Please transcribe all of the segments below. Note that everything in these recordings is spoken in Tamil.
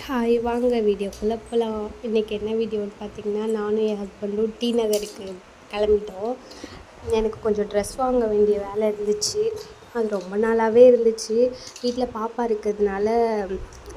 ஹாய் வாங்க வீடியோக்குள்ளே போகலாம். இன்றைக்கி என்ன வீடியோன்னு பார்த்தீங்கன்னா, நானும் என் ஹஸ்பண்டும் டி நகருக்கு கிளம்பிட்டோம். எனக்கு கொஞ்சம் ட்ரெஸ் வாங்க வேண்டிய வேலை இருந்துச்சு. அது ரொம்ப நாளாகவே இருந்துச்சு. வீட்டில் பாப்பா இருக்கிறதுனால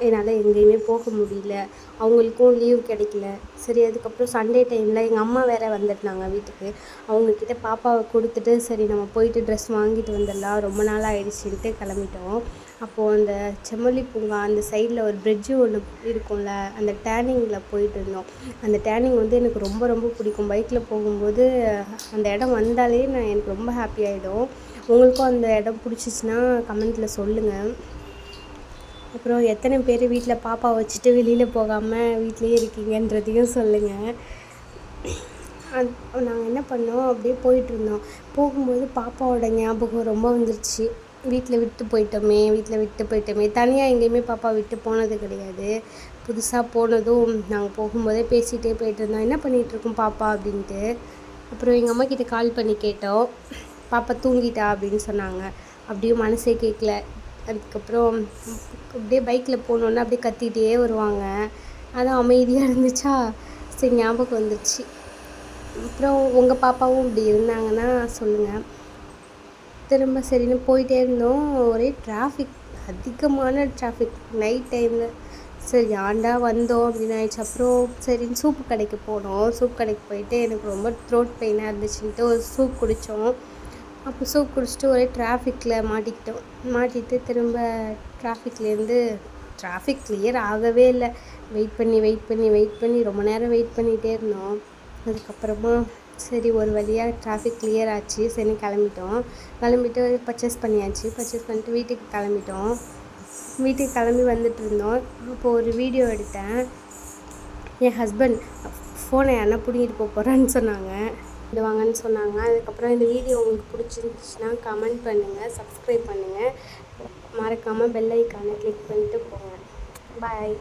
என்னால் எங்கேயுமே போக முடியல. அவங்களுக்கும் லீவ் கிடைக்கல. சரி, அதுக்கப்புறம் சண்டே டைமில் எங்கள் அம்மா வேறு வந்துட்டாங்க வீட்டுக்கு. அவங்கக்கிட்ட பாப்பாவை கொடுத்துட்டு சரி நம்ம போயிட்டு ட்ரெஸ் வாங்கிட்டு வந்துடலாம், ரொம்ப நாள் ஆகிடுச்சின்ட்டு கிளம்பிட்டோம். அப்போது அந்த செம்மொழி பூங்கா அந்த சைடில் ஒரு பிரிட்ஜு ஒன்று இருக்கும்ல, அந்த டேர்னிங்கில் போயிட்டு இருந்தோம். அந்த டேர்னிங் வந்து எனக்கு ரொம்ப ரொம்ப பிடிக்கும். பைக்கில் போகும்போது அந்த இடம் வந்தாலே எனக்கு ரொம்ப ஹாப்பி ஆகிடும். உங்களுக்கும் அந்த இடம் பிடிச்சிச்சின்னா கமெண்ட்டில் சொல்லுங்கள். அப்புறம் எத்தனை பேர் வீட்டில் பாப்பா வச்சுட்டு வெளியில் போகாமல் வீட்லேயே இருக்கீங்கன்றதையும் சொல்லுங்கள். நாங்கள் என்ன பண்ணோம், அப்படியே போயிட்டுருந்தோம். போகும்போது பாப்பாவோட ஞாபகம் ரொம்ப வந்துருச்சு. வீட்டில் விட்டு போயிட்டோமே. தனியாக எங்கேயுமே பாப்பா விட்டு போனது கிடையாது. புதுசாக போனதும் நாங்கள் போகும்போதே பேசிகிட்டே போயிட்டுருந்தோம், என்ன பண்ணிகிட்ருக்கோம் பாப்பா அப்படின்ட்டு. அப்புறம் எங்கள் அம்மாக்கிட்ட கால் பண்ணி கேட்டோம். பாப்பா தூங்கிட்டா அப்படின்னு சொன்னாங்க. அப்படியும் மனசே கேட்கல. அதுக்கப்புறம் அப்படியே பைக்கில் போனோன்னே அப்படியே கத்திகிட்டே வருவாங்க. ஆனால் அமைதியாக இருந்துச்சா, சரி ஞாபகம் வந்துடுச்சு. அப்புறம் உங்கள் பாப்பாவும் இப்படி இருந்தாங்கன்னா சொல்லுங்கள். திரும்ப சரின்னு போயிட்டே இருந்தோம். ஒரே அதிகமான டிராஃபிக் நைட் டைமில். சரி ஏன்டா வந்தோம் அப்படின்னு ஆயிடுச்சு. அப்புறம் சரின்னு சூப்பு கடைக்கு போனோம். சூப் கடைக்கு போயிட்டு எனக்கு ரொம்ப த்ரோட் பெயினாக இருந்துச்சுன்ட்டு ஒரு சூப் குடித்தோம். அப்போ சூப் குடிச்சிட்டு ஒரே டிராஃபிக்கில் மாட்டிட்டு திரும்ப டிராஃபிக் கிளியர் ஆகவே இல்லை. வெயிட் பண்ணி ரொம்ப நேரம் வெயிட் பண்ணிகிட்டே இருந்தோம். அதுக்கப்புறமா சரி ஒரு வழியாக டிராஃபிக் கிளியர் ஆச்சு. சரி கிளம்பிட்டு பர்ச்சேஸ் பண்ணிட்டு வீட்டுக்கு கிளம்பி வந்துட்டுருந்தோம். அப்போது ஒரு வீடியோ எடுத்தேன். என் ஹஸ்பண்ட் ஃபோனை யாருன்னா பிடிங்கிட்டு போகிறான்னு சொன்னாங்க. இது வாங்கன்னு சொன்னாங்க. அதுக்கப்புறம் இந்த வீடியோ உங்களுக்கு பிடிச்சிருந்துச்சுன்னா கமெண்ட் பண்ணுங்கள், சப்ஸ்கிரைப் பண்ணுங்கள், மறக்காமல் பெல் ஐக்கானை கிளிக் பண்ணிட்டு போங்க. பாய்.